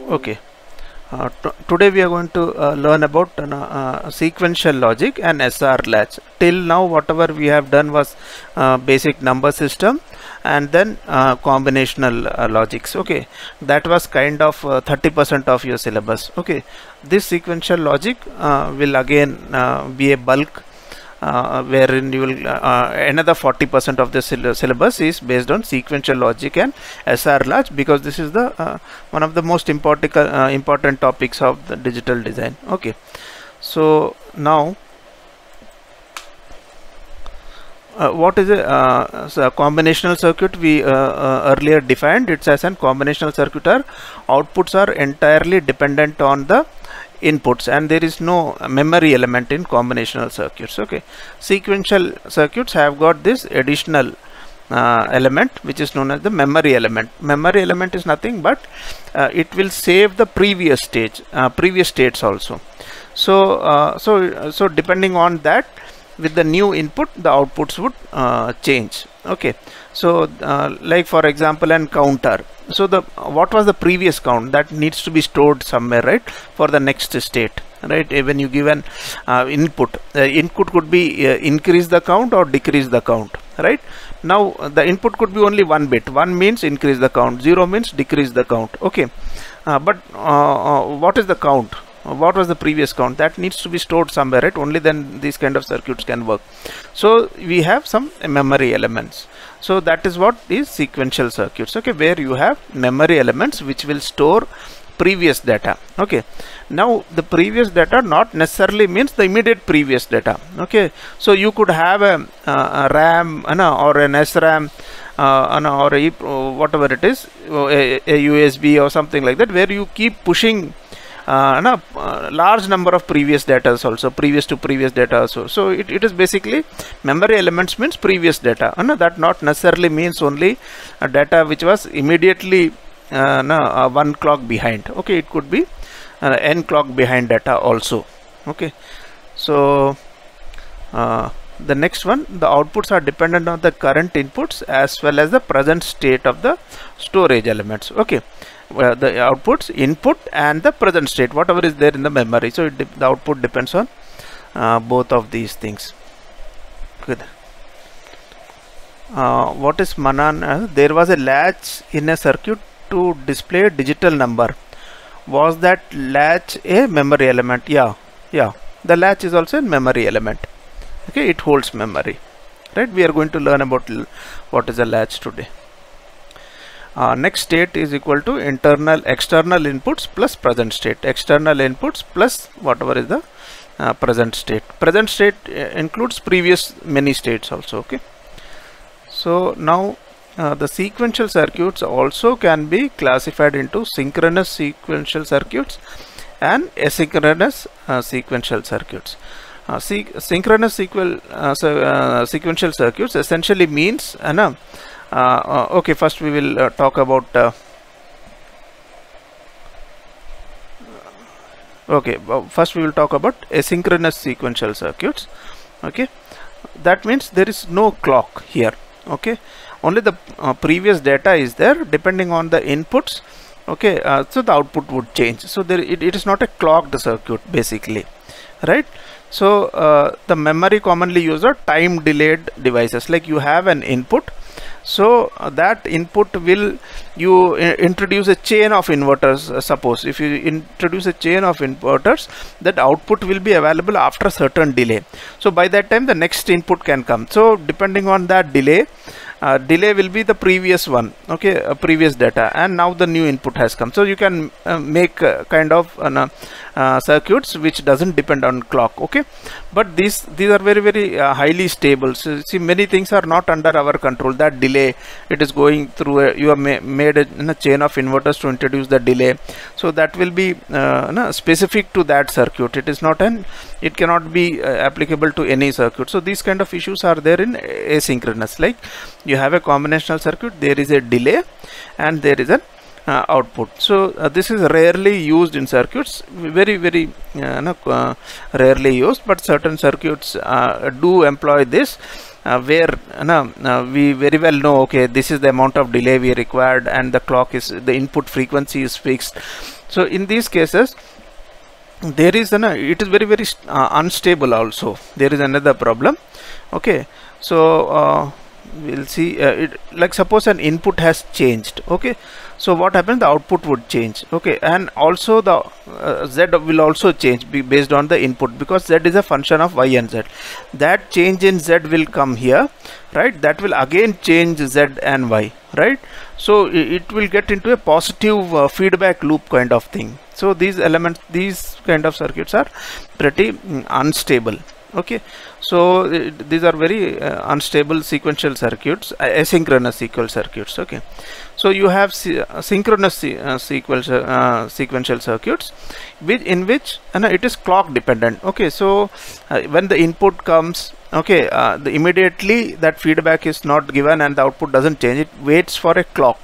Okay. Today we are going to learn about sequential logic and SR latch. Till now whatever we have done was basic number system and then combinational logics. Okay, that was kind of 30% of your syllabus. Okay, this sequential logic will again be a bulk wherein you will another 40% of the syllabus is based on sequential logic and SR latch, because this is the one of the most important topics of the digital design. Okay, so now what is a combinational circuit? We earlier defined it as a combinational circuit. Our outputs are entirely dependent on the inputs and there is no memory element in combinational circuits. Okay, sequential circuits have got this additional element which is known as the memory element. Memory element is nothing but it will save the previous states also. So depending on that, with the new input the outputs would change. Okay, so like for example an counter. So what was the previous count, that needs to be stored somewhere, right, for the next state, right? When you give an input, the input could be increase the count or decrease the count, right? Now the input could be only one bit. 1 means increase the count, 0 means decrease the count. Okay, but what is the count? What was the previous count? That needs to be stored somewhere, right? Only then these kind of circuits can work. So we have some memory elements. So that is what is sequential circuits. Okay, where you have memory elements which will store previous data. Okay, now the previous data not necessarily means the immediate previous data. Okay, so you could have a RAM or an SRAM or a whatever it is, a USB or something like that, where you keep pushing large number of previous data also, previous to previous data also. So it is basically memory elements means previous data. That not necessarily means only data which was immediately one clock behind. Okay, it could be n clock behind data also. Okay, so the next one, the outputs are dependent on the current inputs as well as the present state of the storage elements. Okay, the outputs, input and the present state, whatever is there in the memory. So the output depends on both of these things. Good. What is Manan? There was a latch in a circuit to display a digital number. Was that latch a memory element? Yeah, the latch is also a memory element. Okay, it holds memory, right? We are going to learn about what is a latch today. Next state is equal to external inputs plus present state. External inputs plus whatever is the present state. Present state includes previous many states also. Okay, so now the sequential circuits also can be classified into synchronous sequential circuits and asynchronous sequential circuits. Synchronous sequential circuits essentially means okay, first we will talk about first we will talk about asynchronous sequential circuits. Okay, that means there is no clock here. Okay, only the previous data is there. Depending on the inputs, okay, so the output would change. So there it is not a clocked circuit basically, right? So the memory commonly used are time delayed devices. Like you have an input, so that input will you introduce a chain of inverters. Suppose if you introduce a chain of inverters, that output will be available after a certain delay. So by that time the next input can come. So depending on that delay will be the previous one. Okay, previous data, and now the new input has come. So you can make kind of circuits which doesn't depend on clock. Okay, but these are very highly stable. So see, many things are not under our control. That delay, it is going through you have made a chain of inverters to introduce the delay, so that will be specific to that circuit. It is not it cannot be applicable to any circuit. So these kind of issues are there in asynchronous. Like you have a combinational circuit, there is a delay and there is a output. So this is rarely used in circuits, very rarely used, but certain circuits do employ this, where we very well know, okay, this is the amount of delay we required and the clock is, the input frequency is fixed. So in these cases there is it is very unstable also. There is another problem. Okay, so we'll see, like suppose an input has changed. Okay, so what happens, the output would change. Okay, and also the z will also change based on the input, because z is a function of y and z. That change in z will come here, right? That will again change z and y, right? So it will get into a positive feedback loop kind of thing. So these elements, these kind of circuits are pretty unstable. Okay, so these are very unstable sequential circuits, asynchronous sequential circuits. Okay, so you have synchronous sequential circuits, in which it is clock dependent. Okay, so when the input comes, okay, immediately that feedback is not given and the output doesn't change. It waits for a clock.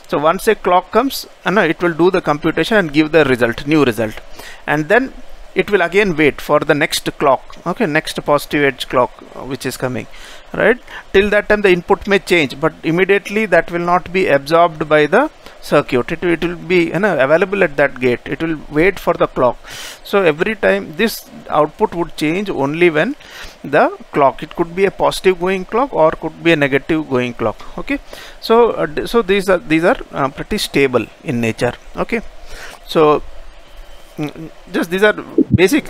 So once a clock comes, it will do the computation and give the result, new result, and then it will again wait for the next clock. Okay, next positive edge clock which is coming, right? Till that time the input may change, but immediately that will not be absorbed by the circuit. It will be available at that gate. It will wait for the clock. So every time this output would change only when the clock, it could be a positive going clock or could be a negative going clock. Okay, so so these are pretty stable in nature. Okay, so just these are basic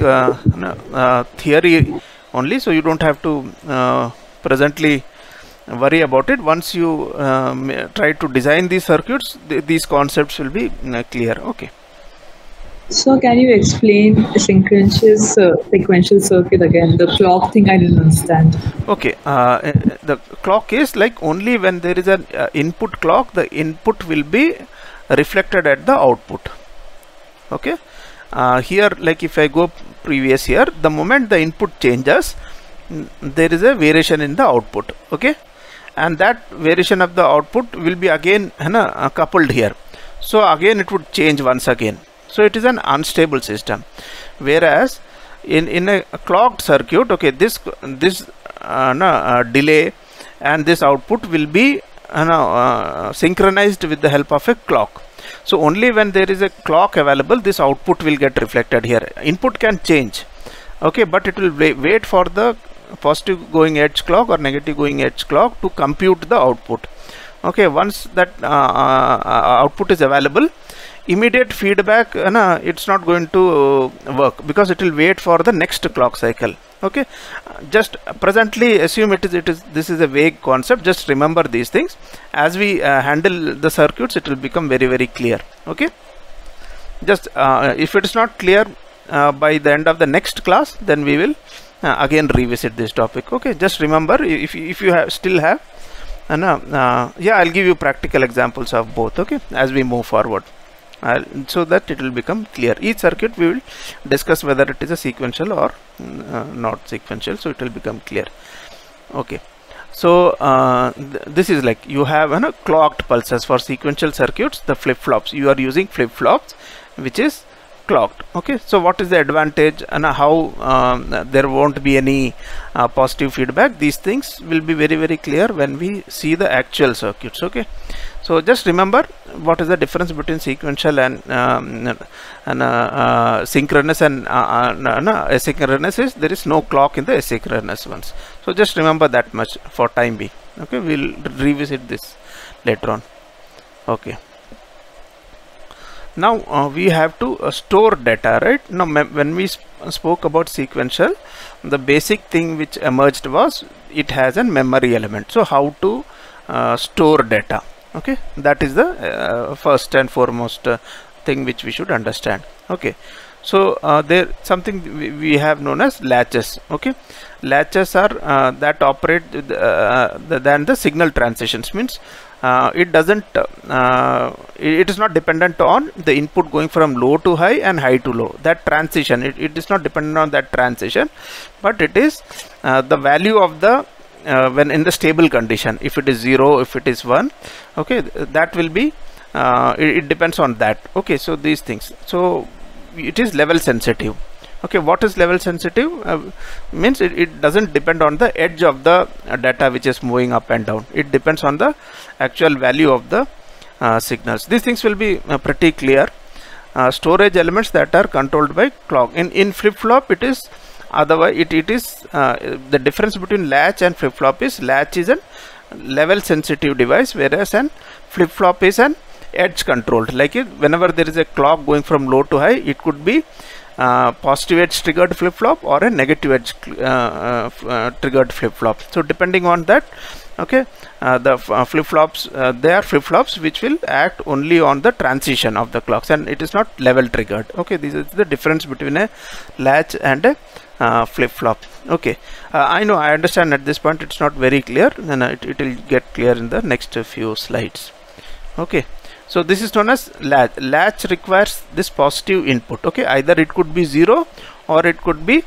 theory only, so you don't have to presently worry about it. Once you try to design these circuits, these concepts will be clear. Okay. So can you explain sequential circuit again? The clock thing I didn't understand. Okay, the clock is like only when there is an input clock, the input will be reflected at the output. Okay, here, like if I go previous here, the moment the input changes, there is a variation in the output. Okay, and that variation of the output will be again coupled here. So again it would change once again. So it is an unstable system. Whereas in a clocked circuit, okay, this delay and this output will be synchronized with the help of a clock. So only when there is a clock available, this output will get reflected here. Input can change, okay, but it will wait for the positive going edge clock or negative going edge clock to compute the output. Okay, once that output is available, immediate feedback it's not going to work, because it will wait for the next clock cycle. Okay, just presently assume this is a vague concept. Just remember these things. As we handle the circuits, it will become very clear. Okay, just if it is not clear by the end of the next class, then we will again revisit this topic. Okay, just remember, if you still have yeah, I'll give you practical examples of both. Okay, as we move forward, so that it will become clear. Each circuit we will discuss whether it is a sequential or not sequential, so it will become clear. Okay, so this is like you have clocked pulses for sequential circuits. The flip-flops, you are using flip-flops which is clocked. Okay, so what is the advantage and how there won't be any positive feedback? These things will be very clear when we see the actual circuits. Okay, so just remember what is the difference between sequential and synchronous and asynchronous is there is no clock in the asynchronous ones. So just remember that much for time being. Okay, we'll revisit this later on. Okay, now we have to store data, right? Now when we spoke about sequential, the basic thing which emerged was it has a memory element. So how to store data? Okay, that is the first and foremost thing which we should understand. Okay, so there something we have known as latches. Okay, latches are that operate than the signal transitions, means it doesn't it is not dependent on the input going from low to high and high to low. That transition, it is not dependent on that transition, but it is the value of the when in the stable condition. If it is 0, if it is 1, okay, that will be it depends on that. Okay, so these things, so it is level sensitive. Okay, what is level sensitive? Means it doesn't depend on the edge of the data which is moving up and down. It depends on the actual value of the signals. These things will be pretty clear. Storage elements that are controlled by clock. In flip-flop it is otherwise. It is the difference between latch and flip-flop is latch is a level sensitive device, whereas an flip-flop is an edge controlled. Like whenever there is a clock going from low to high, it could be positive edge triggered flip-flop or a negative edge triggered flip-flop. So depending on that, okay, the flip-flops, they are flip-flops which will act only on the transition of the clocks, and it is not level triggered. Okay, this is the difference between a latch and a flip-flop. Okay, I know, I understand at this point it's not very clear, and it will get clear in the next few slides. Okay, so this is known as latch. Latch requires this positive input. Okay, either it could be 0 or it could be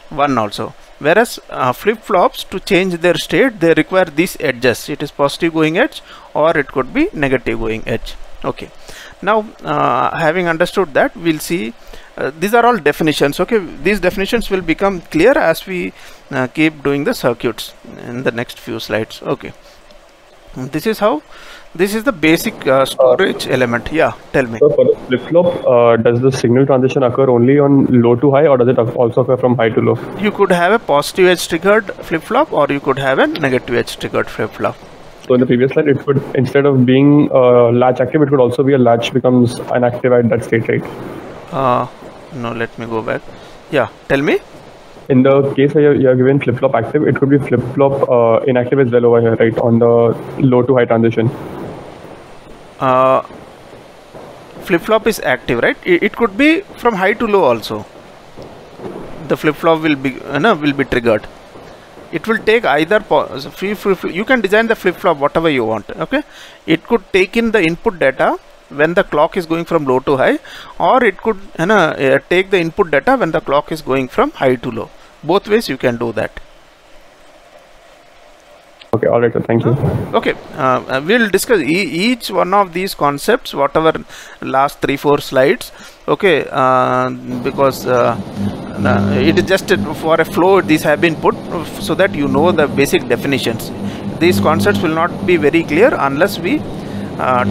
1 also. Whereas flip-flops, to change their state, they require these edges. It is positive going edge or it could be negative going edge. Okay, now having understood that, we'll see these are all definitions. Okay, these definitions will become clear as we keep doing the circuits in the next few slides. Okay, this is how. This is the basic storage element. Yeah, tell me. So for the flip-flop, does the signal transition occur only on low to high, or does it also occur from high to low? You could have a positive edge triggered flip-flop, or you could have a negative edge triggered flip-flop. So in the previous slide, it could, instead of being latch active, it could also be a latch becomes inactive at that state, right? No, let me go back. Yeah, tell me. In the case where you are given flip-flop active, it could be flip-flop inactive as well over here, right, on the low to high transition. Flip-flop is active, right? It could be from high to low also. The flip-flop will be triggered. It will take either you can design the flip-flop whatever you want. Okay, it could take in the input data when the clock is going from low to high, or it could take the input data when the clock is going from high to low. Both ways you can do that. Okay, all right, thank you. Okay, we'll discuss each one of these concepts, whatever last 3-4 slides. Okay, because it is just for a flow, these have been put so that you know the basic definitions. These concepts will not be very clear unless we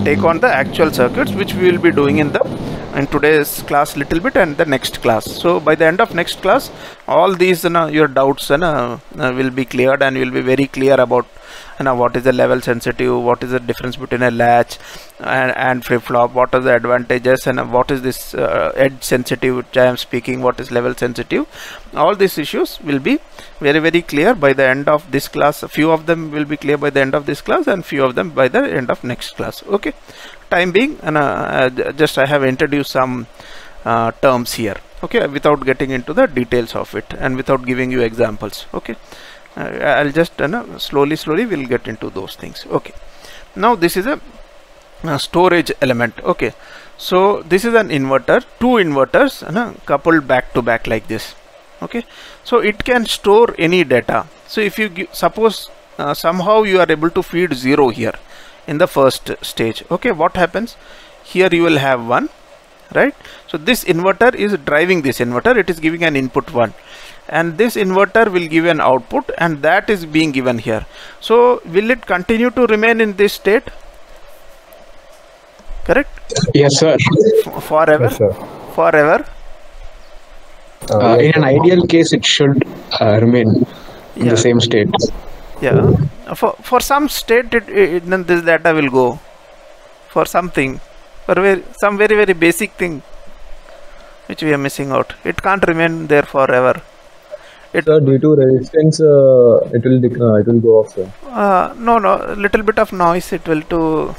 take on the actual circuits, which we will be doing in today's class little bit and the next class. So by the end of next class, all these your doubts will be cleared, and you will be very clear about what is the level sensitive, what is the difference between a latch and flip-flop, what are the advantages, and what is this edge sensitive which I am speaking, what is level sensitive. All these issues will be very, very clear by the end of this class. A few of them will be clear by the end of this class, and few of them by the end of next class. Okay, time being, just I have introduced some terms here. Okay, without getting into the details of it and without giving you examples. Okay, I'll just slowly we'll get into those things. Okay, now this is a storage element. Okay, so this is an inverter, two inverters coupled back to back like this. Okay, so it can store any data. So if you suppose somehow you are able to feed 0 here in the first stage. Okay, what happens here? You will have 1, right? So this inverter is driving this inverter, it is giving an input 1, and this inverter will give an output, and that is being given here. So will it continue to remain in this state? Correct? Yes, sir. Forever? Yes, sir. Forever? In an ideal case, it should remain in the same state. Yeah. For some state, then this data will go. For something, for some very, very basic thing which we are missing out, it can't remain there forever. Sir, due to resistance, it will go off, sir. No, little bit of noise it will to.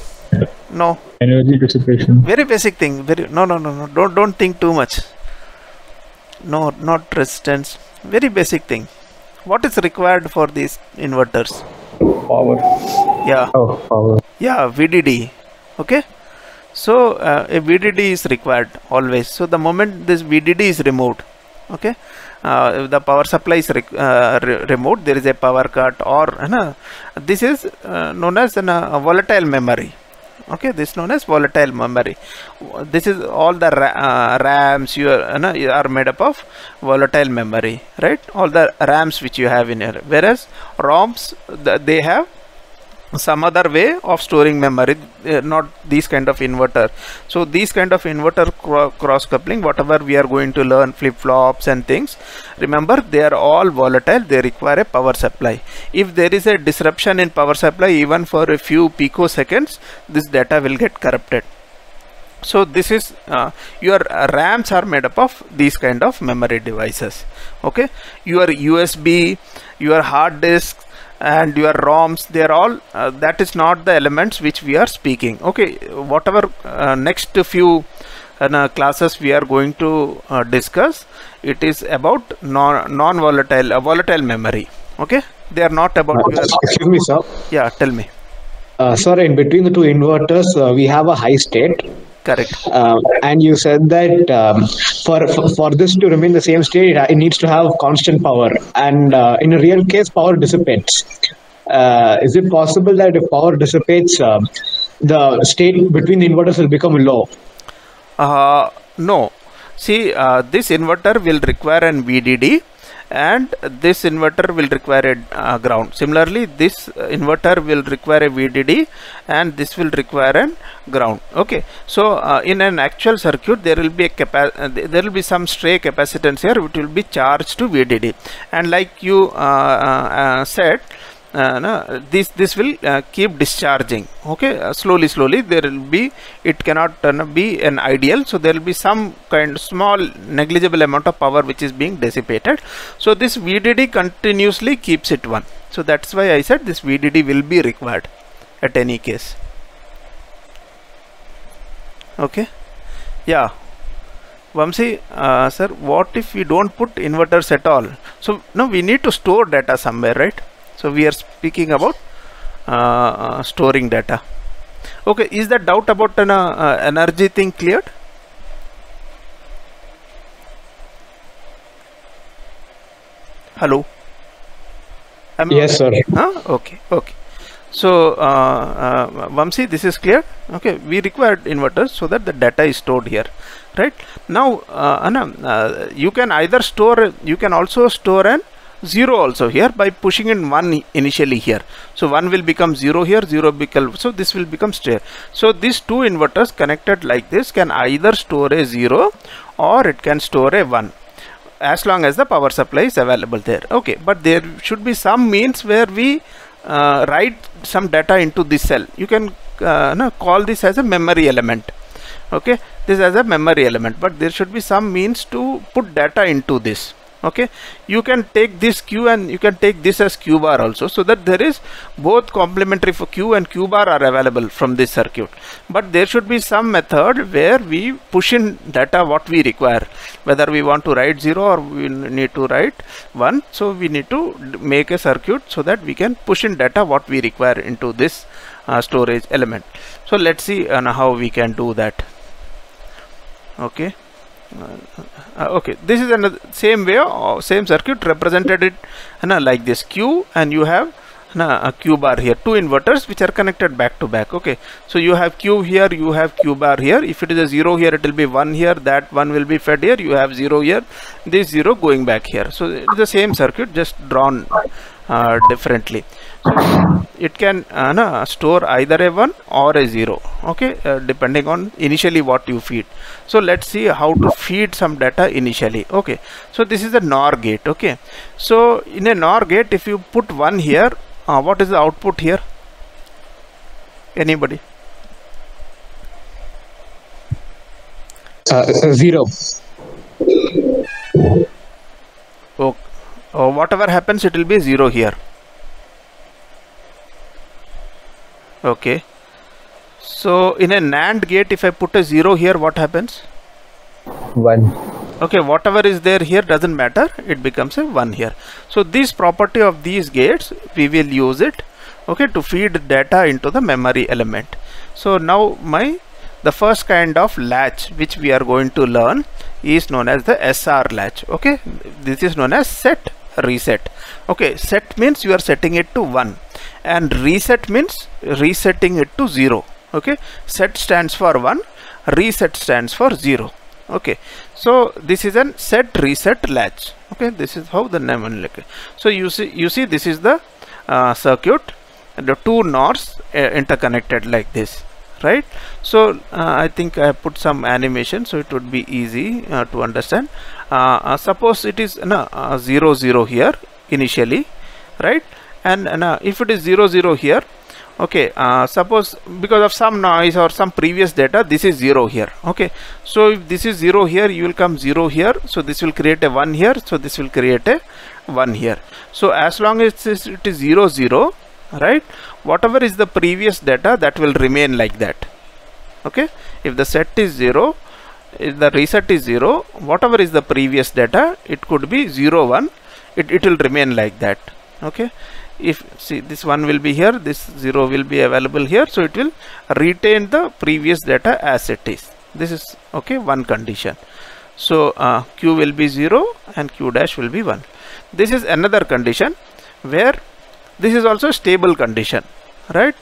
No. Energy dissipation. Very basic thing. No. Don't think too much. No, not resistance. Very basic thing. What is required for these inverters? Power. Yeah. Oh, power. Yeah, VDD. Okay. So a VDD is required always. So the moment this VDD is removed, okay, if the power supply is removed, there is a power cut, or this is known as a volatile memory. Okay, this is known as volatile memory. This is all the RAMs are made up of volatile memory, right? All the RAMs which you have in here, whereas ROMs, they have some other way of storing memory, not these kind of inverter. So these kind of inverter cross coupling, whatever we are going to learn, flip-flops and things, remember they are all volatile. They require a power supply. If there is a disruption in power supply even for a few picoseconds, this data will get corrupted. So this is your RAMs are made up of these kind of memory devices. Okay, your USB, your hard disk and your ROMs, they are all that is not the elements which we are speaking. Okay, whatever next few classes we are going to discuss, it is about non-volatile volatile memory. Okay, they are not about excuse me, sir. Yeah, tell me. Sir, in between the two inverters, we have a high state. Correct. And you said that for this to remain the same state, it needs to have constant power. And in a real case, power dissipates. Is it possible that if power dissipates, the state between the inverters will become low? No. See, this inverter will require an VDD, and this inverter will require a ground. Similarly, this inverter will require a VDD and this will require an ground. Okay, so in an actual circuit there will be some stray capacitance here which will be charged to VDD, and like you said, this will keep discharging. Okay, slowly there will be, it cannot be an ideal, so there will be some kind of small negligible amount of power which is being dissipated. So this VDD continuously keeps it 1. So that's why I said this VDD will be required at any case. Okay, yeah. Vamsi, sir, what if we don't put inverters at all? So now we need to store data somewhere, right? So we are speaking about storing data. Okay, is the doubt about an energy thing cleared? Hello? Yes, sir. Okay. So Vamsi, this is clear. Okay, we require inverters so that the data is stored here, right? Now you can either store, you can also store an 0 also here by pushing in 1 initially here. So 1 will become 0 here, 0 become, so this will become straight. So these two inverters connected like this can either store a 0 or it can store a 1, as long as the power supply is available there. Okay, but there should be some means where we write some data into this cell. You can call this as a memory element. Okay, this as a memory element, but there should be some means to put data into this. Okay, you can take this Q and you can take this as Q bar also, so that there is both complementary for Q and Q bar are available from this circuit. But there should be some method where we push in data what we require, whether we want to write 0 or we need to write 1. So we need to make a circuit so that we can push in data what we require into this storage element. So let's see how we can do that. Okay. Okay, this is another same way, same circuit represented it like this Q, and you have a Q bar here, two inverters which are connected back to back. Okay, so you have Q here, you have Q bar here. If it is a 0 here, it will be 1 here, that 1 will be fed here, you have 0 here, this 0 going back here. So it is the same circuit, just drawn differently. So it can store either a 1 or a 0, okay, depending on initially what you feed. So let's see how to feed some data initially. Okay, so this is a NOR gate. Okay, so in a NOR gate, if you put 1 here, what is the output here? Anybody? 0. Oh, whatever happens, it will be 0 here. Okay, so in a NAND gate, if I put a 0 here, what happens? 1. Okay, whatever is there here doesn't matter, it becomes a 1 here. So this property of these gates, we will use it, okay, to feed data into the memory element. So now the first kind of latch which we are going to learn is known as the SR latch. Okay, this is known as set reset. Okay, set means you are setting it to 1 and reset means resetting it to 0. Okay, set stands for 1, reset stands for 0. Okay, so this is an set reset latch. Okay, this is how the name will look. So you see this is the circuit, the two NORs interconnected like this, right? So I think I have put some animation so it would be easy to understand. Suppose it is 0 0 here initially, right? And if it is 0 0 here, okay, suppose because of some noise or some previous data, this is 0 here. Okay, so if this is 0 here, you will come 0 here, so this will create a 1 here, so this will create a 1 here. So as long as it is 0 0, right, whatever is the previous data, that will remain like that. Okay, if the set is 0, if the reset is 0, whatever is the previous data, it could be 0 1, it will remain like that. Okay, if see this 1 will be here, this 0 will be available here, so it will retain the previous data as it is. This is okay, one condition. So Q will be 0 and Q dash will be 1. This is another condition where this is also stable condition, right?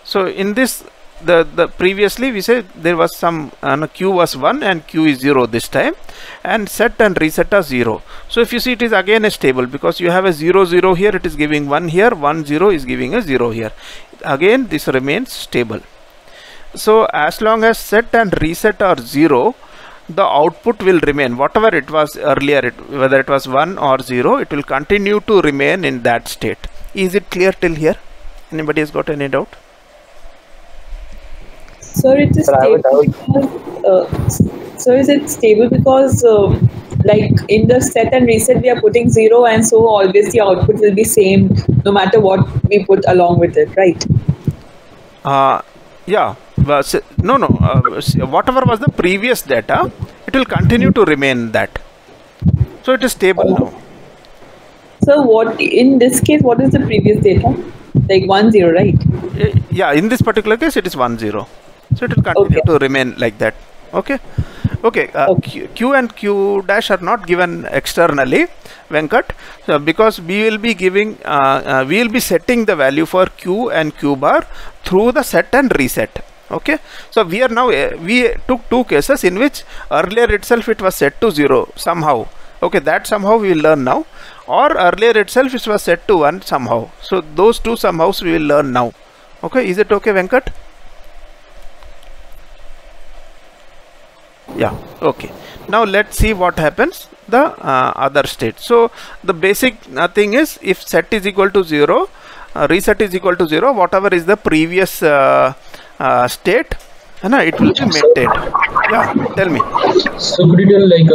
So in this, the previously we said there was some Q was 1 and Q is 0 this time, and set and reset are 0. So if you see, it is again a stable because you have a 0 0 here, it is giving 1 here, 1 0 is giving a 0 here. Again this remains stable. So as long as set and reset are 0, the output will remain whatever it was earlier, whether it was 1 or 0, it will continue to remain in that state. Is it clear till here? Anybody has got any doubt? So it is stable because, so is it stable because like in the set and reset we are putting 0, and so always the output will be same no matter what we put along with it, right? Yeah, no, whatever was the previous data, it will continue to remain that. So it is stable now. So what in this case, what is the previous data? Like 1 0, right? Yeah, in this particular case it is 1 0. So it will continue to remain like that. Okay. Okay. Q and Q dash are not given externally, Venkat, so because we will be giving, we will be setting the value for Q and Q bar through the set and reset. Okay. So we are now, we took two cases in which earlier itself it was set to 0 somehow. Okay, that somehow we will learn now, or earlier itself it was set to 1 somehow. So those two somehows we will learn now. Okay, is it okay, Venkat? Yeah, okay. Now let's see what happens the other state. So the basic thing is, if set is equal to 0, reset is equal to 0, whatever is the previous state, it will be maintained. Yeah, tell me. So could you tell like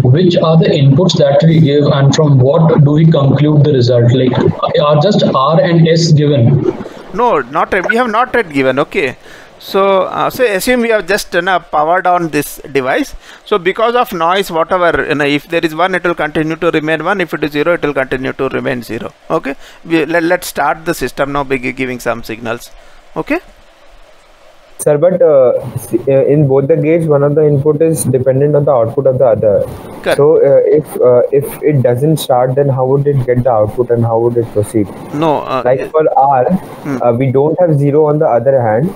which are the inputs that we give, and from what do we conclude the result? Like are just R and S given? No, not we have not yet given. Okay. So, so assume we have just powered on this device. So because of noise, whatever, if there is 1, it will continue to remain 1. If it is 0, it will continue to remain 0. Okay. Let's start the system now by giving some signals. Okay. Sir, but in both the gates, one of the input is dependent on the output of the other. Correct. So if it doesn't start, then how would it get the output and how would it proceed? No. Like for R, we don't have 0 on the other hand.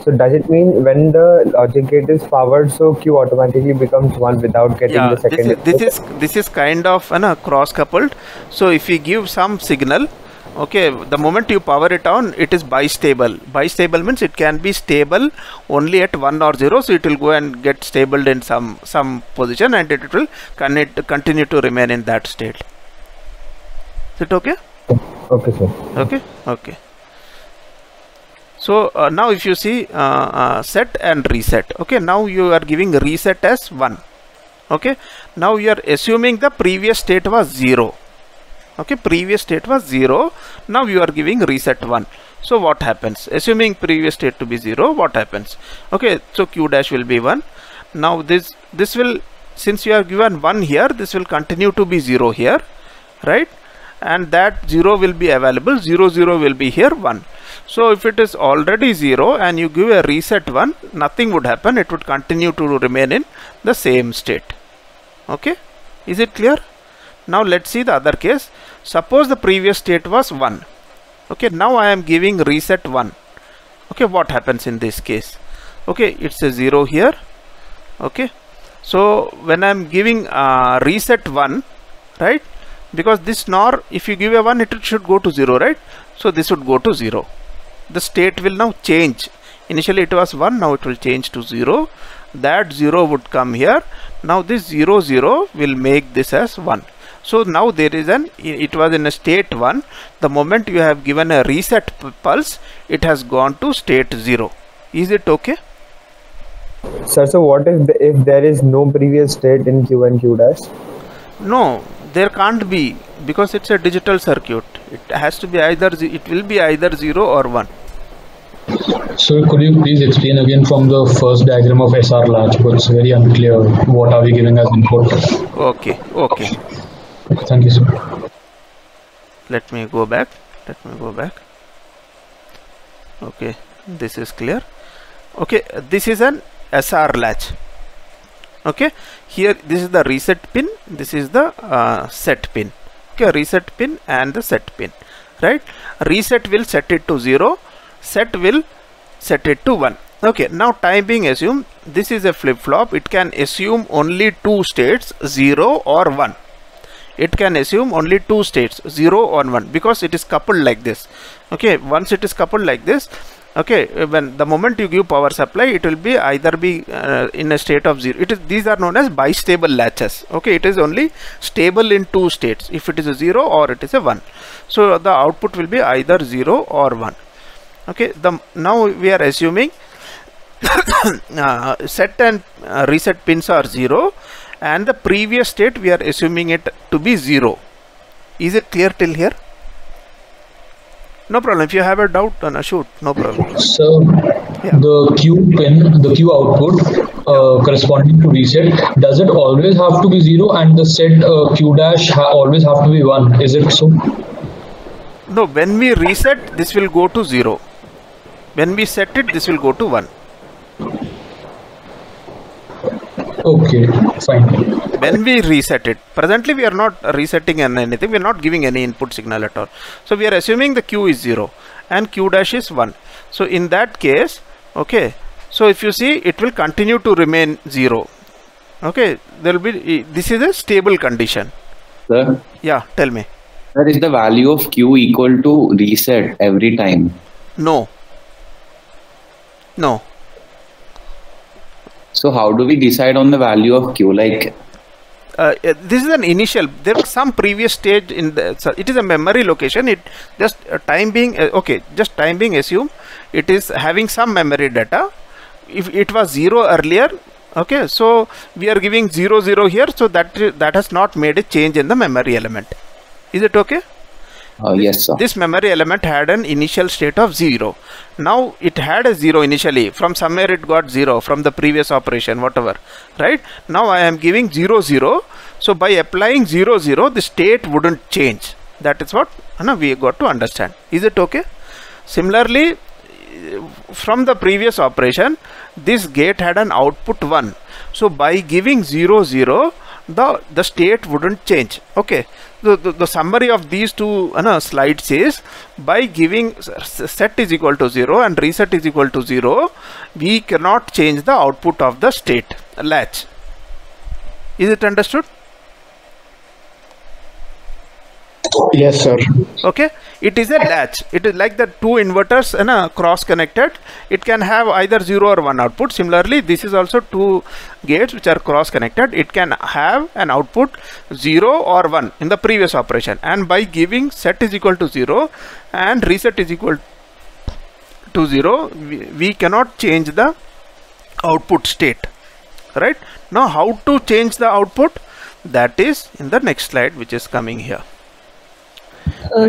So does it mean when the logic gate is powered, so Q automatically becomes 1 without getting the second? This is kind of cross coupled. So if we give some signal, okay, the moment you power it on, it is bistable. Bistable means it can be stable only at 1 or 0, so it will go and get stable in some position, and it will continue to remain in that state. Is it okay? Okay, sir. Okay, okay. So now if you see set and reset, okay, now you are giving reset as 1. Okay, now you are assuming the previous state was 0. Okay, previous state was 0. Now you are giving reset 1. So what happens? Assuming previous state to be 0, what happens? Okay, so Q dash will be 1. Now this will, since you are given 1 here, this will continue to be 0 here, right? And that 0 will be available. 0 0 will be here 1. So if it is already 0 and you give a reset 1, nothing would happen. It would continue to remain in the same state. Okay, is it clear? Now let's see the other case. Suppose the previous state was 1. Okay, now I am giving reset 1. Okay, what happens in this case? Okay, it's a 0 here. Okay, so when I'm giving reset 1, right, because this NOR, if you give a 1, it should go to 0, right? So this would go to 0. The state will now change. Initially it was 1, now it will change to 0. That 0 would come here. Now this 0 0 will make this as 1. So now there is it was in a state 1. The moment you have given a reset pulse, it has gone to state 0. Is it okay? Sir, so what if there is no previous state in Q and Q dash? No, there can't be, because it's a digital circuit. It has to be either, it will be either 0 or 1. So could you please explain again from the first diagram of SR latch, because it's very unclear what are we giving as input. Okay, okay. Thank you, sir. Let me go back. Okay, this is clear. Okay, this is an SR latch. Okay, here this is the reset pin, this is the set pin. Okay, reset pin and the set pin, right? Reset will set it to 0, set will set it to 1. Okay, now time being assumed, this is a flip-flop. It can assume only 2 states, 0 or 1. It can assume only 2 states, 0 or 1, because it is coupled like this. Okay, once it is coupled like this, okay, when the moment you give power supply, it will be either be in a state of 0. These are known as bistable latches. Okay, it is only stable in 2 states, if it is a 0 or it is a 1. So the output will be either 0 or 1. Okay, now we are assuming set and reset pins are 0, and the previous state we are assuming it to be 0. Is it clear till here? No problem. If you have a doubt, shoot. No problem. So the Q pin, the Q output corresponding to reset, does it always have to be 0, and the set Q dash always have to be 1? Is it so? No, when we reset, this will go to 0. When we set it, this will go to 1. Okay, fine. When we reset it, presently we are not resetting anything, we are not giving any input signal at all. So we are assuming the Q is 0 and Q dash is 1. So in that case, okay, so if you see, it will continue to remain 0. Okay, there will be, this is a stable condition. Sir? Yeah, tell me. Sir, is the value of Q equal to reset every time? No. No. So how do we decide on the value of Q? Like, this is an initial. There was some previous stage in the. So it is a memory location. It just time being okay. Just time being assume it is having some memory data. If it was 0 earlier, okay. So we are giving 0 0 here. So that has not made a change in the memory element. Is it okay? Yes, sir. This memory element had an initial state of 0. Now it had a 0 initially. From somewhere it got 0 from the previous operation, whatever. Right? Now I am giving 0 0. So by applying 0 0, the state wouldn't change. That is what we got to understand. Is it okay? Similarly, from the previous operation, this gate had an output 1. So by giving 0 0, the state wouldn't change. Okay. The summary of these two slides is, by giving set is equal to 0 and reset is equal to 0, we cannot change the output of the state latch. Is it understood? Yes, sir. Okay, it is a latch. It is like the two inverters cross connected. It can have either 0 or 1 output. Similarly, this is also two gates which are cross connected. It can have an output 0 or 1 in the previous operation, and by giving set is equal to 0 and reset is equal to 0, we cannot change the output state. Right? Now how to change the output? That is in the next slide, which is coming here.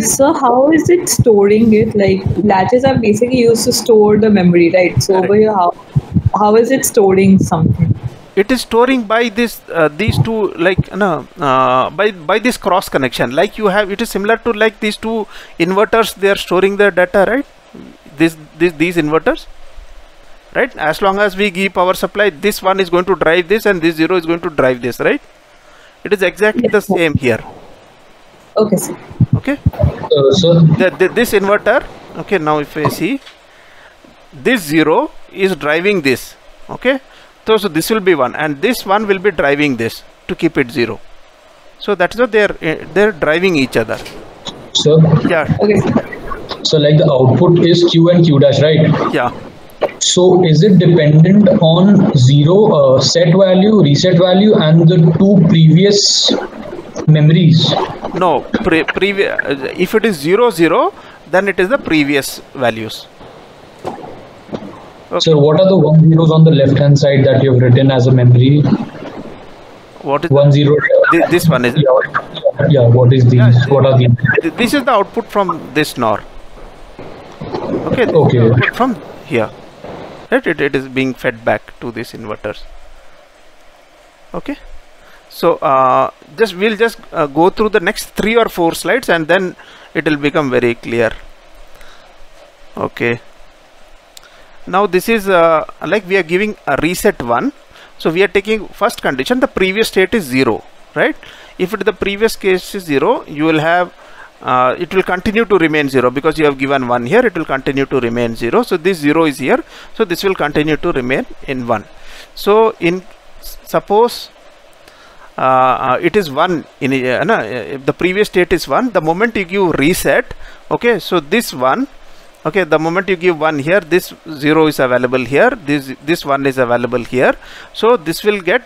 So how is it storing it? Like, latches are basically used to store the memory, right? So over here, how is it storing something? It is storing by this these two, like by this cross connection. Like you have, it is similar to like these two inverters. They are storing the data, right? These inverters, right? As long as we give power supply, this one is going to drive this, and this 0 is going to drive this, right? It is exactly the same here. Okay, sir. Okay. So this inverter. Okay. Now if I see, this 0 is driving this. Okay, so this will be 1 and this 1 will be driving this to keep it 0. So that's what they're driving each other. So Yeah. Okay. so like the output is Q and Q dash, right? Yeah. So is it dependent on 0 set value, reset value, and the 2 previous memories? No, previous. If it is 0 0, then it is the previous values. So what are the 1 zeros on the left hand side that you've written as a memory? What is 1 0. this one? Is it? Yeah. What is these? Yeah, What are these? This is the output from this NOR. Okay. This is Okay. the output from here. Right. It is being fed back to these inverters. Okay. So we'll just go through the next 3 or 4 slides and then it will become very clear. Okay. Now this is like we are giving a reset 1. So we are taking first condition, the previous state is 0, right? If the previous case is 0, you will have it will continue to remain 0 because you have given 1 here, it will continue to remain 0. So this 0 is here, so this will continue to remain in 1. So in suppose it is 1 in if the previous state is 1, the moment you give reset, okay, so this 1, okay, the moment you give 1 here, this 0 is available here, this 1 is available here, so this will get,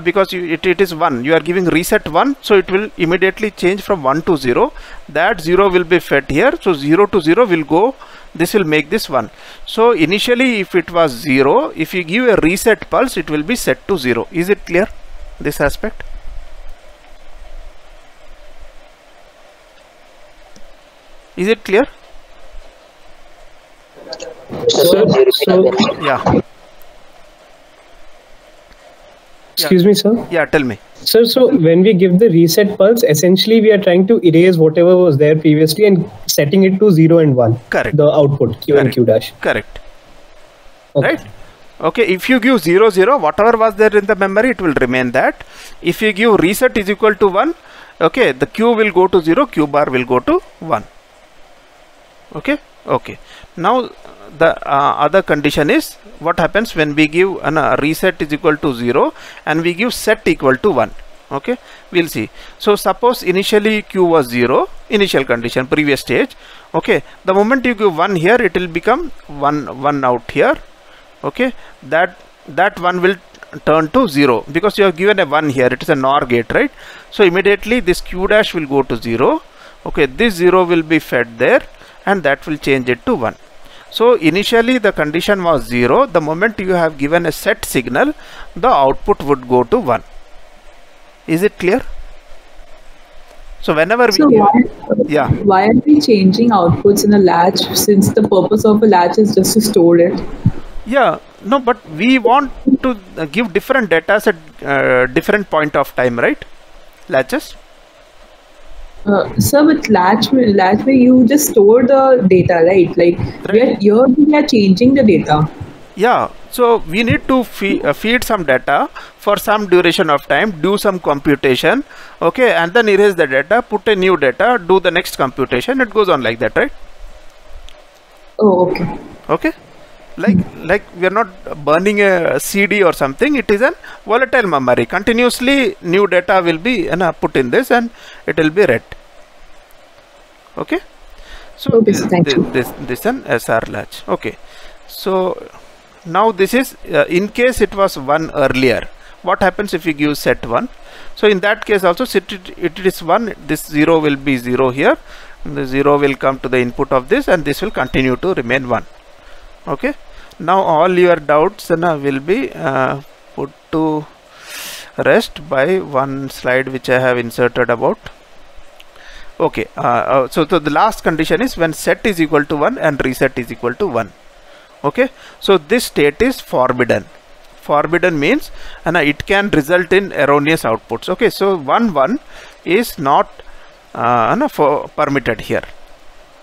because it is 1, you are giving reset 1, so it will immediately change from 1 to 0, that 0 will be fed here, so 0 to 0 will go, this will make this 1. So initially if it was 0, if you give a reset pulse, it will be set to 0. Is it clear, this aspect? Is it clear? So Yeah. excuse me, sir. Yeah, tell me. Sir, so when we give the reset pulse, essentially we are trying to erase whatever was there previously and setting it to 0 and 1. Correct. The output, Q and Correct. Q dash. Correct. Okay. Right? Okay, if you give 0 0, whatever was there in the memory, it will remain that. If you give reset is equal to 1, okay, the Q will go to 0, Q bar will go to 1. Okay. Okay. Now the other condition is what happens when we give reset is equal to 0 and we give set equal to 1. Okay, we'll see. So suppose initially Q was 0, initial condition, previous stage. Okay, the moment you give 1 here, it will become 1 out here. Okay, that 1 will turn to 0 because you have given a 1 here, it is a NOR gate, right? So immediately this Q dash will go to 0. Okay, this 0 will be fed there and that will change it to 1. So initially the condition was 0. The moment you have given a set signal, the output would go to 1. Is it clear? So whenever we So why are we changing outputs in a latch since the purpose of a latch is just to store it? Yeah, no, but we want to give different data at different point of time, right? Latches. Sir, with latch where you just store the data, right? Like we are changing the data. Yeah, so we need to feed some data for some duration of time, do some computation, okay, and then erase the data, put a new data, do the next computation. It goes on like that, right? Oh, okay. Okay. Like we are not burning a CD or something. It is a volatile memory. Continuously new data will be put in this and it will be read. Okay. So okay, this an SR latch. Okay. So now this is in case it was 1 earlier. What happens if you give set 1? So in that case also it is 1. This 0 will be 0 here. The 0 will come to the input of this and this will continue to remain 1. Okay. Now all your doubts will be put to rest by one slide which I have inserted about. Okay, so the last condition is when set is equal to 1 and reset is equal to 1. Okay, so this state is forbidden. Forbidden means it can result in erroneous outputs. Okay, so 1 1 is not permitted here.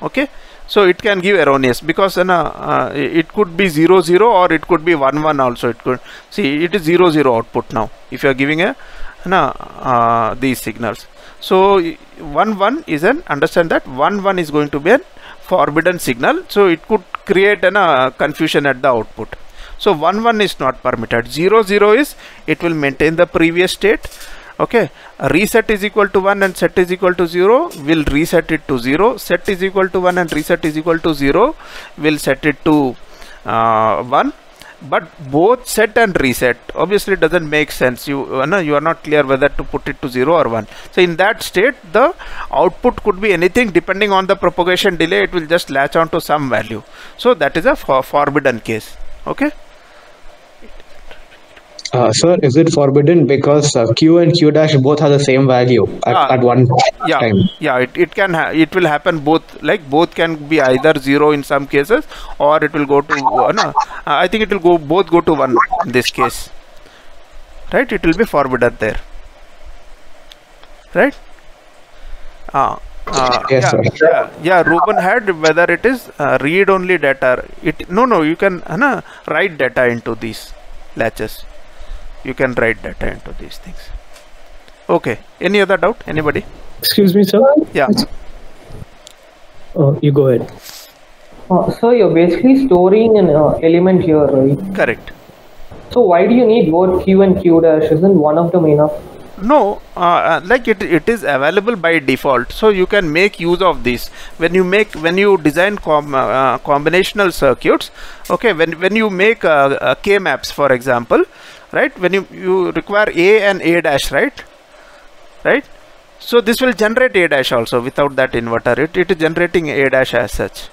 Okay. So it can give erroneous because it could be 0 0 or it could be 1 1 also. It could see it is 0 0 output now if you are giving a these signals. So 1 1 is understand that 1 1 is going to be a forbidden signal. So it could create a confusion at the output. So 1 1 is not permitted. 0 0 is, it will maintain the previous state. Okay, reset is equal to 1 and set is equal to 0, will reset it to 0. Set is equal to 1 and reset is equal to 0, will set it to 1. But both set and reset obviously doesn't make sense. You are not clear whether to put it to 0 or 1. So in that state, the output could be anything. Depending on the propagation delay, it will just latch on to some value. So that is a forbidden case. Okay. Sir, is it forbidden because Q and Q dash both have the same value at one time? Yeah, it will happen both. Like both can be either 0 in some cases, or it will go to I think it will both go to 1 in this case. Right? It will be forbidden there. Right? Yes, sir. Yeah. Ruben had whether it is read only data. No, you can write data into these latches. You can write data into these things. Okay. Any other doubt? Anybody? Excuse me, sir. Yeah. You go ahead. So you're basically storing an element here, right? Correct. So why do you need both Q and Q dash? Isn't one of them enough? No, like it is available by default, so you can make use of this when you design combinational circuits. Okay, when you make K maps, for example, right, when you require A and A dash, right, so this will generate A dash also without that inverter. It is generating A dash as such,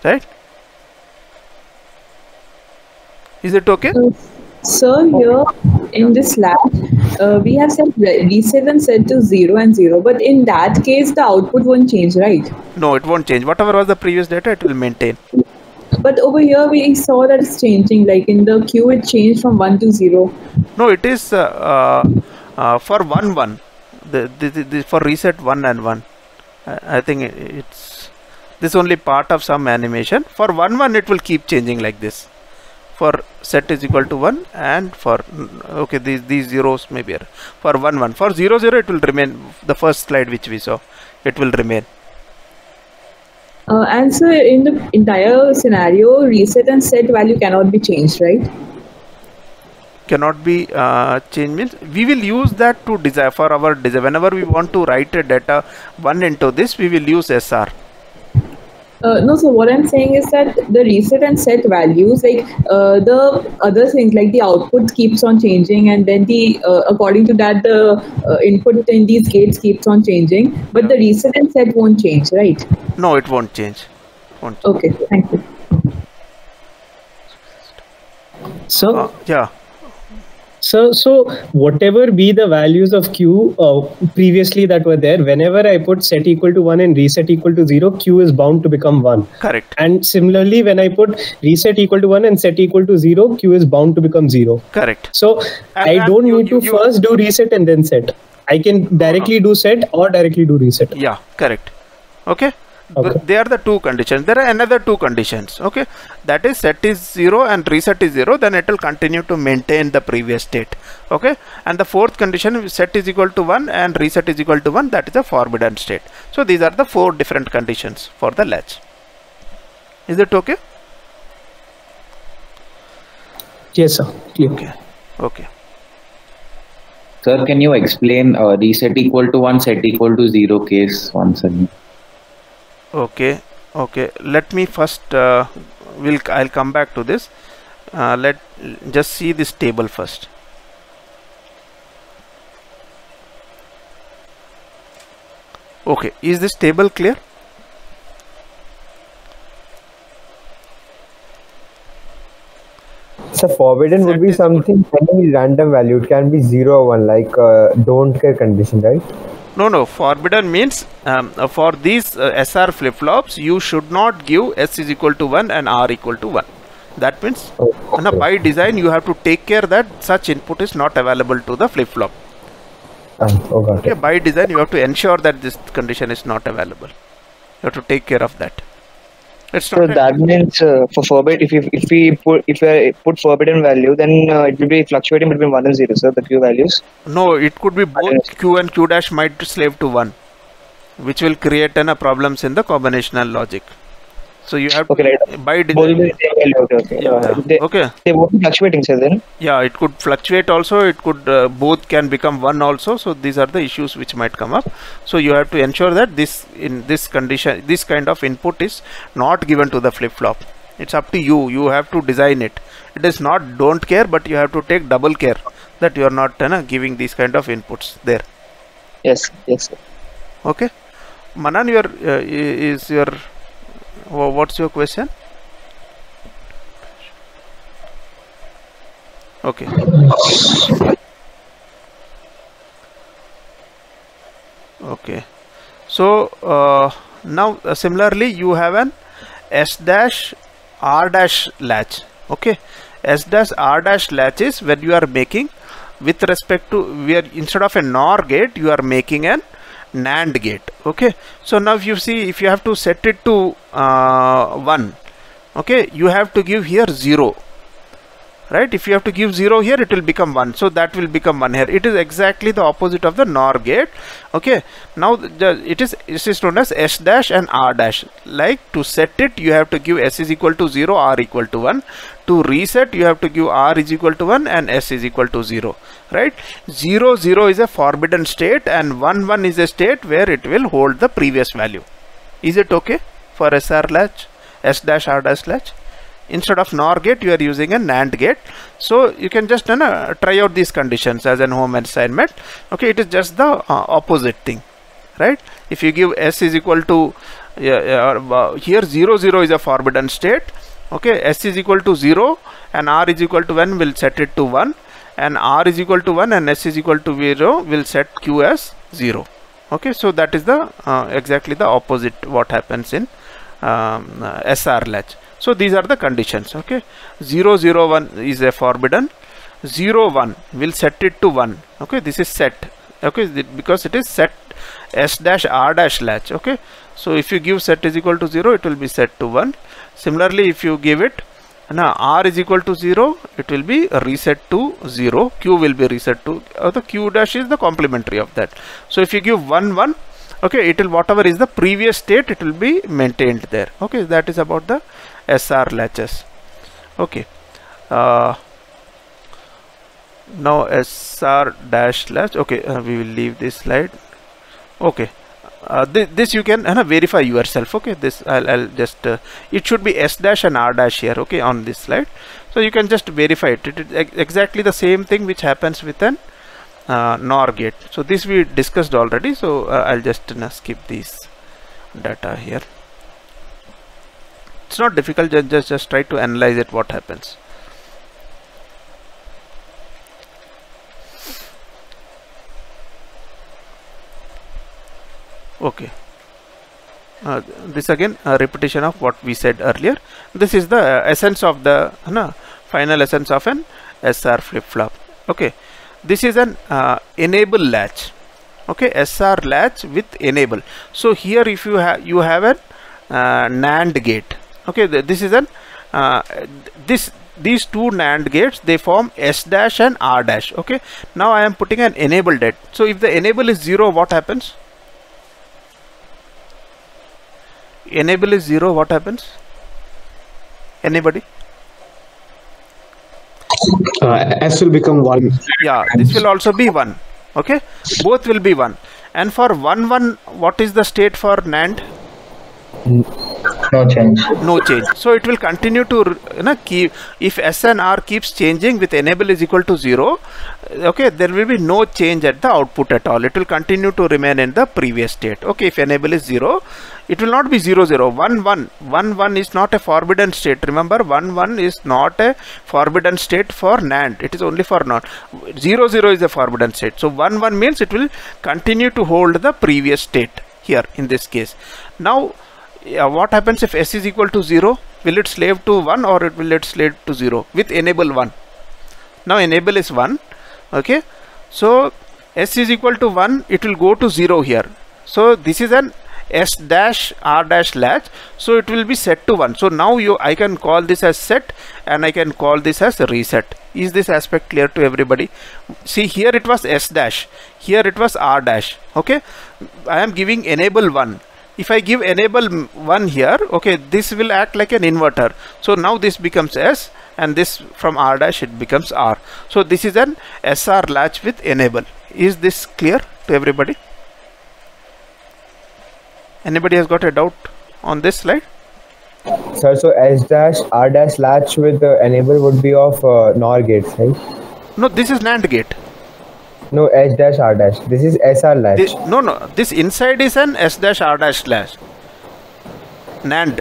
right? Is it okay? Sir, here in this lab, we have set reset and set to 0 and 0, but in that case the output won't change, right? No, it won't change. Whatever was the previous data, it will maintain. But over here we saw that it's changing, like in the Q it changed from 1 to 0. No, it is for 1 1. For reset 1 and 1. I think it's this only part of some animation. For 1 1 it will keep changing like this. For set is equal to 1 and for these zeros may be for 1 1. For 0 0 it will remain. The first slide which we saw, it will remain. And so in the entire scenario, reset and set value cannot be changed, right? Cannot be changed means we will use that to design for our design. Whenever we want to write a data 1 into this, we will use SR. No, so what I'm saying is that the reset and set values, like the other things, like the output keeps on changing, and then the according to that the input in these gates keeps on changing, but the reset and set won't change, right? No, it won't change. Okay, thank you. So yeah. So whatever be the values of Q previously that were there, whenever I put set equal to 1 and reset equal to 0, Q is bound to become 1. Correct. And similarly, when I put reset equal to 1 and set equal to 0, Q is bound to become 0. Correct. So I don't need to first do reset and then set. I can directly do set or directly do reset. Yeah, correct. Okay. They are the two conditions. There are another two conditions. Okay, that is set is 0 and reset is 0. Then it will continue to maintain the previous state. Okay, and the fourth condition, set is equal to 1 and reset is equal to 1. That is a forbidden state. So these are the 4 different conditions for the latch. Is it okay? Yes, sir. Okay. Okay. Sir, can you explain reset equal to 1, set equal to 0 case once again? Okay. Let me first I'll come back to this. Let just see this table first. Okay, is this table clear? So forbidden would be something any random value. It can be 0 or 1, like don't care condition, right? No. Forbidden means for these SR flip-flops, you should not give S is equal to 1 and R equal to 1. That means by design you have to take care that such input is not available to the flip-flop. Okay, by design you have to ensure that this condition is not available. You have to take care of that. So that means for forbidden, if we put forbidden value, then it will be fluctuating between 1 and 0, sir, the Q values. No, it could be both Q and Q dash might slave to 1, which will create problems in the combinational logic. So you have Okay, to, right. by Both will be the same value. Okay, okay. yeah. Okay. They won't be fluctuating, sir, then? Yeah, it could fluctuate also. It could both can become 1 also. So these are the issues which might come up. So you have to ensure that this, in this condition, this kind of input is not given to the flip-flop. It's up to you. You have to design it. It is not don't care, but you have to take double care that you are not giving these kind of inputs there. Yes, yes, sir. Okay. Manan, your is your what's your question? Okay. Okay. So now similarly you have an S dash R dash latch. Okay. S dash R dash latch is when you are making with respect to where instead of a NOR gate you are making an NAND gate. Okay. So now if you see, if you have to set it to 1, okay, you have to give here 0. Right, if you have to give 0 here, it will become 1, so that will become 1 here. It is exactly the opposite of the NOR gate. Okay, now it is known as S dash and R dash. Like, to set it, you have to give S is equal to 0, R equal to 1. To reset, you have to give R is equal to 1 and S is equal to 0. Right, 0 0 is a forbidden state and 1 1 is a state where it will hold the previous value. Is it okay for SR latch, S dash R dash latch? Instead of NOR gate, you are using a NAND gate. So you can just try out these conditions as an home assignment. Okay, it is just the opposite thing, right? If you give S is equal to here 0 0 is a forbidden state. Okay, S is equal to 0 and R is equal to 1 will set it to 1, and R is equal to 1 and S is equal to 0 will set Q as 0. Okay, so that is the exactly the opposite what happens in SR latch. So these are the conditions. Okay, 0 0 1 is a forbidden, 0 1 will set it to 1. Okay, this is set. Okay, because it is set S dash R dash latch. Okay, so if you give set is equal to 0, it will be set to 1. Similarly, if you give it now R is equal to 0, it will be reset to 0. Q will be reset to the Q dash is the complementary of that. So if you give 1 1, okay, it will, whatever is the previous state, it will be maintained there. Okay, that is about the SR latches. Okay, now SR dash latch. Okay, we will leave this slide. Okay, this you can verify yourself. Okay, this I'll just it should be S dash and R dash here. Okay, on this slide, so you can just verify it. It is exactly the same thing which happens with an NOR gate. So this we discussed already, so I'll just skip these data here. It's not difficult, just try to analyze it, what happens. Okay, this again a repetition of what we said earlier. This is the essence of the final essence of an SR flip-flop. Okay, this is an enable latch. Okay, SR latch with enable. So here if you have an NAND gate. Okay, this is an these two NAND gates, they form S dash and R dash. Okay, now I am putting an enable date. So if the enable is 0, what happens? Enable is 0, what happens? Anybody? S will become 1. Yeah, this will also be 1. Okay, both will be 1. And for 1 1, what is the state for NAND? No change. No change. So it will continue to keep, if S and R keeps changing with enable is equal to 0, okay, there will be no change at the output at all. It will continue to remain in the previous state. Okay, if enable is 0, it will not be 0 0. 1 1 1 1 is not a forbidden state. Remember, 1 1 is not a forbidden state for NAND. It is only for NOR. 0 0 is a forbidden state. So 1 1 means it will continue to hold the previous state here in this case. Now what happens if S is equal to 0? Will it slave to 1 or will it slave to 0 with enable 1? Now enable is 1. Okay, so S is equal to 1, it will go to 0 here. So this is an S dash R dash latch, so it will be set to 1. So now I can call this as set and I can call this as reset. Is this aspect clear to everybody? See, here it was S dash, here it was R dash. Okay, I am giving enable 1. if I give enable 1 here, okay, this will act like an inverter. So now this becomes S, and this from R dash it becomes R. So this is an SR latch with enable. Is this clear to everybody? Anybody has got a doubt on this slide? Sir, so S dash R dash latch with enable would be of NOR gates, right? No, this is NAND gate. No, S dash R dash. This is SR latch. No, this inside is an S dash R dash latch. NAND.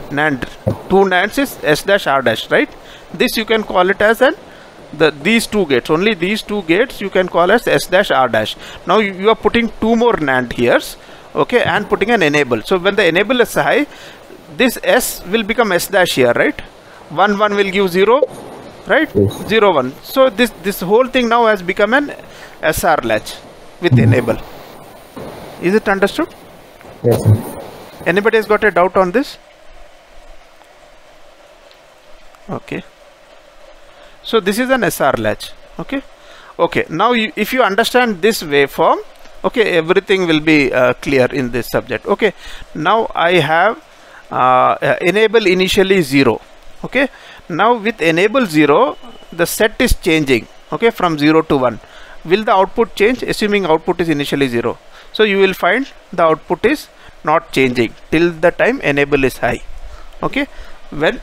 2 NANDs is S dash R dash, right? This you can call it as these 2 gates. Only these 2 gates you can call as S dash R dash. Now you are putting 2 more NAND here, okay, and putting an enable. So when the enable is high, this S will become S dash here, right? 1 1 will give 0, right? Yes. 0 1. So this whole thing now has become an SR latch with enable. Is it understood? Yes, sir. Anybody has got a doubt on this? Okay. So this is an SR latch. Okay. Now if you understand this waveform, okay, everything will be clear in this subject. Okay. Now I have enable initially 0. Okay. Now with enable 0, the set is changing. Okay, from 0 to 1. Will the output change? Assuming output is initially 0. So you will find the output is not changing till the time enable is high. Okay. When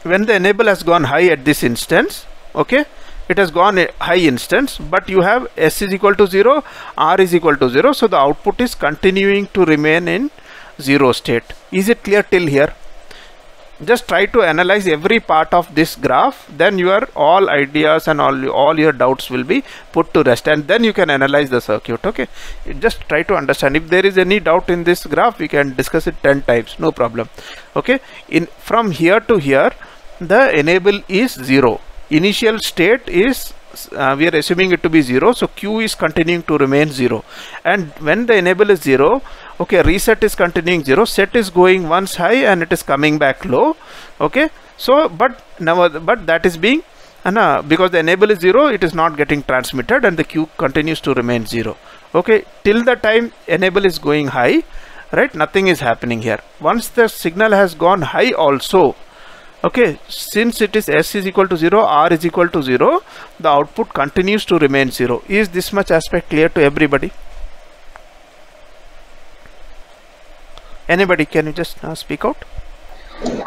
the enable has gone high at this instance, okay, it has gone a high instance, but you have S is equal to 0, R is equal to 0. So the output is continuing to remain in 0 state. Is it clear till here? Just try to analyze every part of this graph, then your all ideas and all your doubts will be put to rest, and then you can analyze the circuit. Okay, just try to understand. If there is any doubt in this graph, we can discuss it 10 times, no problem. Okay, from here to here, the enable is 0. Initial state is we are assuming it to be 0, so Q is continuing to remain 0, and when the enable is 0, okay, reset is continuing 0, set is going once high and it is coming back low. Okay, so but that is being because the enable is 0, it is not getting transmitted and the Q continues to remain 0. Okay, till the time enable is going high, right, nothing is happening here. Once the signal has gone high also, okay, since it is S is equal to 0, R is equal to 0, the output continues to remain 0. Is this much aspect clear to everybody? Anybody, can you just speak out?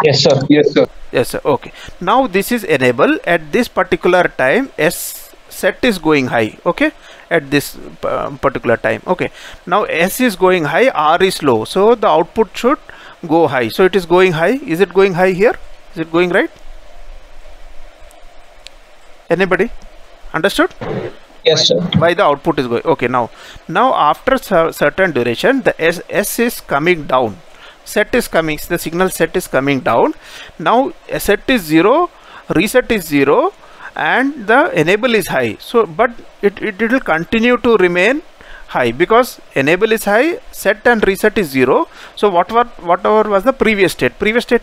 Yes, sir. Yes, sir. Yes, sir. Okay. Now this is enable. At this particular time, S set is going high. Okay. At this particular time. Okay. Now S is going high, R is low. So the output should go high. So it is going high. Is it going high here? Is it going right? Anybody? Understood? Yes, sir. Why the output is going? Okay. Now after certain duration, the S is coming down. Set is coming. The signal set is coming down. Now set is 0, reset is 0, and the enable is high. So, but it will continue to remain high because enable is high, set and reset is 0. So whatever was the previous state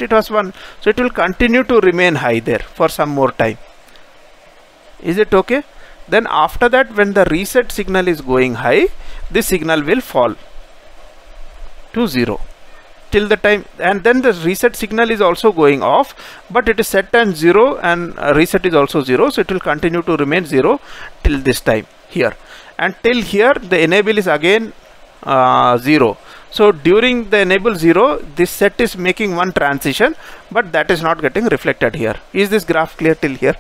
it was 1. So it will continue to remain high there for some more time. Is it okay? Then after that, when the reset signal is going high, this signal will fall to 0 till the time, and then the reset signal is also going off, but it is set and 0 and reset is also 0. So it will continue to remain 0 till this time here. And till here the enable is again 0. So during the enable 0, this set is making one transition, but that is not getting reflected here. Is this graph clear till here?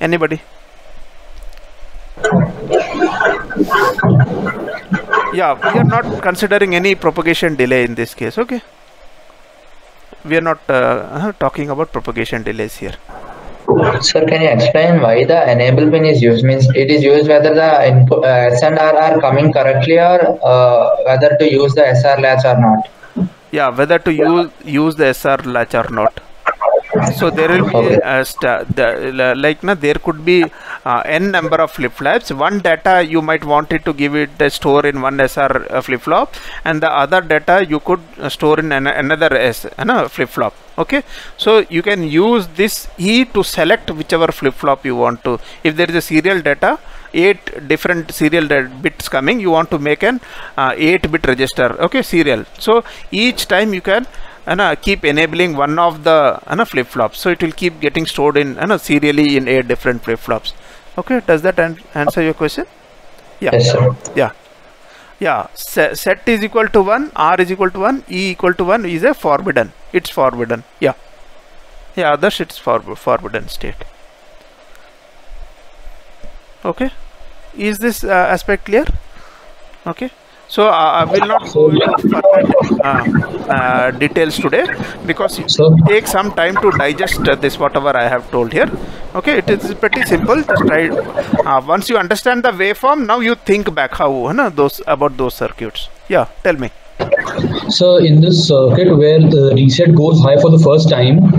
Anybody? Yeah, we are not considering any propagation delay in this case. Okay, we are not talking about propagation delays here. Sir, can you explain why the enable pin is used? Means it is used whether the input S and R are coming correctly, or whether to use the SR latch or not. Yeah, whether to use the SR latch or not. So there will be there could be n number of flip-flops. One data you might want it to give it the store in one SR flip-flop, and the other data you could store in another flip-flop. Okay, so you can use this E to select whichever flip-flop you want to. If there is a serial data, 8 different serial bits coming, you want to make an 8-bit register, okay, serial. So each time you can keep enabling one of the flip-flops, so it will keep getting stored in serially in 8 different flip-flops. Okay, does that answer your question? Yeah. Yes, sir. Yeah. Set is equal to 1, R is equal to 1, E equal to 1 is a forbidden. It's forbidden. Yeah. Others it's forbidden state. Okay. Is this aspect clear? Okay. So I will not go into further details today, because it takes some time to digest this whatever I have told here. Okay, it is pretty simple. Just try once you understand the waveform, now you think back how about those circuits. Yeah, tell me. So in this circuit where the reset goes high for the first time,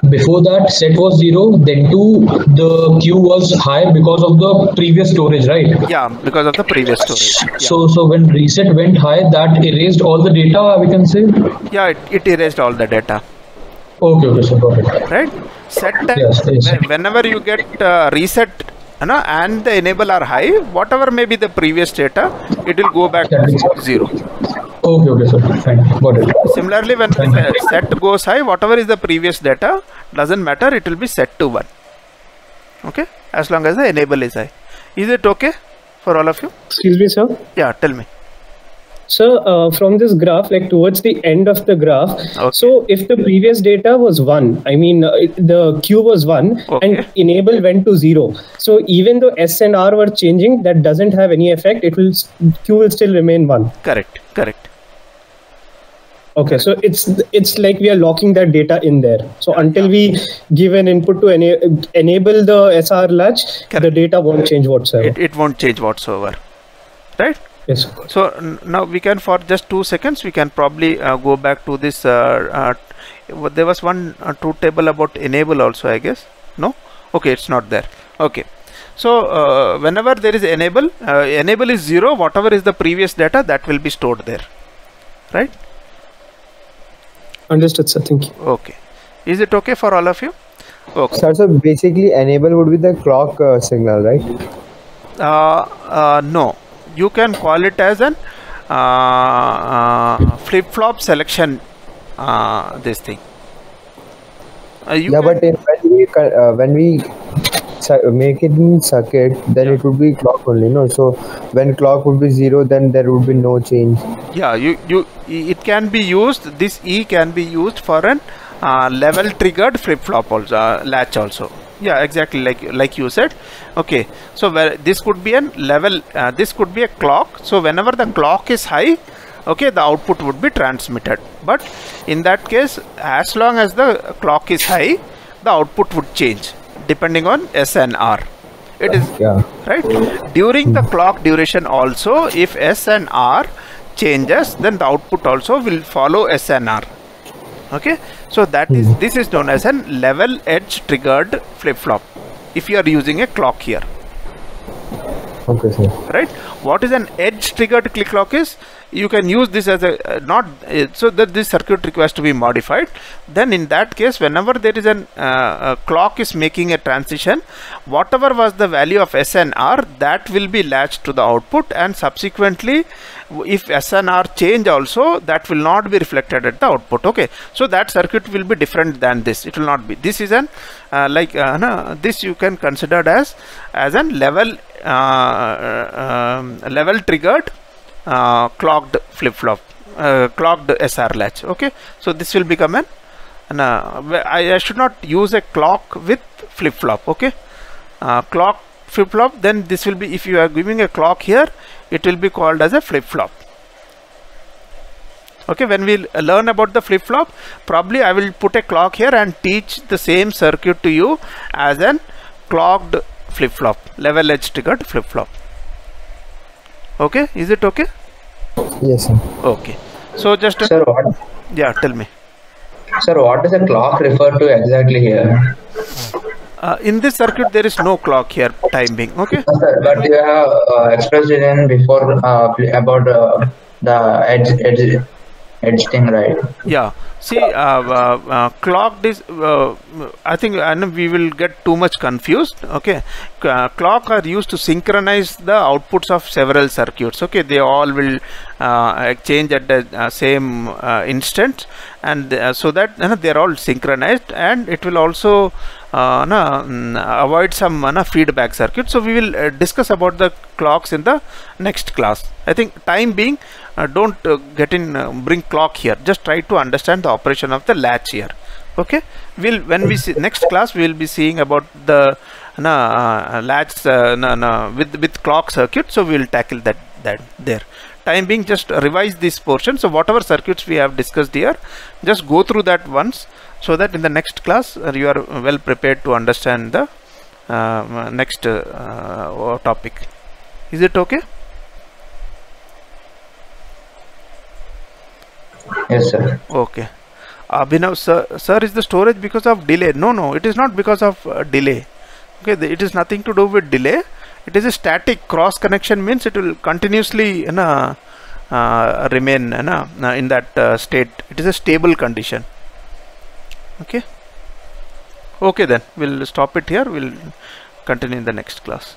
before that set was 0, then the Q was high because of the previous storage, right? Yeah, because of the previous storage. Yeah. So when reset went high, that erased all the data, we can say? Yeah, it erased all the data. Okay, so got it. Right? Set time, whenever you get reset and the enable are high, whatever may be the previous data, it will go back to 0. Okay, sir. Fine. Got it. Similarly, when the set goes high, whatever is the previous data, doesn't matter, it will be set to 1. Okay, as long as the enable is high. Is it okay for all of you? Excuse me, sir. Yeah, tell me. So from this graph, like towards the end of the graph, so if the previous data was 1, I mean the Q was 1 and enable went to 0. So even though S and R were changing, that doesn't have any effect. Q will still remain 1. Correct. Okay, so it's like we are locking that data in there. So until we give an input to enable the SR latch, the data won't change whatsoever. It won't change whatsoever, right? Yes. So now we can, for just 2 seconds, we can probably go back to this. There was one truth table about enable also, I guess. No? Okay, it's not there. Okay. So whenever there is enable, enable is 0. Whatever is the previous data, that will be stored there, right? Understood, sir. Thank you. Okay. Is it okay for all of you? Okay. Sir, so basically enable would be the clock signal, right? No. You can call it as an flip-flop selection, this thing. But when we make it in circuit, then it would be clock only, no? So when clock would be 0, then there would be no change. Yeah, it can be used. This E can be used for an level triggered flip-flop also, latch also. Yeah, exactly like you said. Okay, so this could be an level, this could be a clock. So whenever the clock is high, okay, the output would be transmitted. But in that case, as long as the clock is high, the output would change depending on S and R. It is right. During the clock duration also, if S and R changes, then the output also will follow S and R. Okay, so this is known as a level edge triggered flip-flop if you are using a clock here. Okay, sir. Right? What is an edge triggered click clock is, you can use this as a so that this circuit requires to be modified. Then in that case, whenever there is a clock is making a transition, whatever was the value of S and R, that will be latched to the output, and subsequently if S and R change also, that will not be reflected at the output. Okay, so that circuit will be different than this. It will not be. This is an this you can consider as an level level triggered clocked flip-flop, clocked SR latch. Okay, so this will become I should not use a clock with flip-flop. Okay, clock flip-flop, then this will be, if you are giving a clock here, it will be called as a flip-flop. Okay, when we learn about the flip-flop, probably I will put a clock here and teach the same circuit to you as an clocked flip-flop, level edge triggered flip-flop. Okay, is it okay? Yes, sir. Okay, so just sir, what? Yeah, tell me. Sir, what does a clock refer to exactly here? In this circuit, there is no clock here, time being. Okay. Sir, but you have expressed it in before about the edge thing, right? Yeah. See, clocked is, I think we will get too much confused. Okay, clock are used to synchronize the outputs of several circuits. Okay, they all will change at the same instant, and so that they are all synchronized, and it will also avoid some feedback circuit. So we will discuss about the clocks in the next class. I think time being, don't bring clock here, just try to understand the operation of the latch here. Okay, when we see next class, we will be seeing about the latch with clock circuit, so we will tackle that there. Time being, just revise this portion. So whatever circuits we have discussed here, just go through that once, so that in the next class you are well prepared to understand the next topic. Is it okay? Yes, sir. Okay. Abhinav, sir, is the storage because of delay? No, it is not because of delay. Okay, it is nothing to do with delay. It is a static. Cross connection means it will continuously remain in that state. It is a stable condition. Okay, then we'll stop it here. We'll continue in the next class.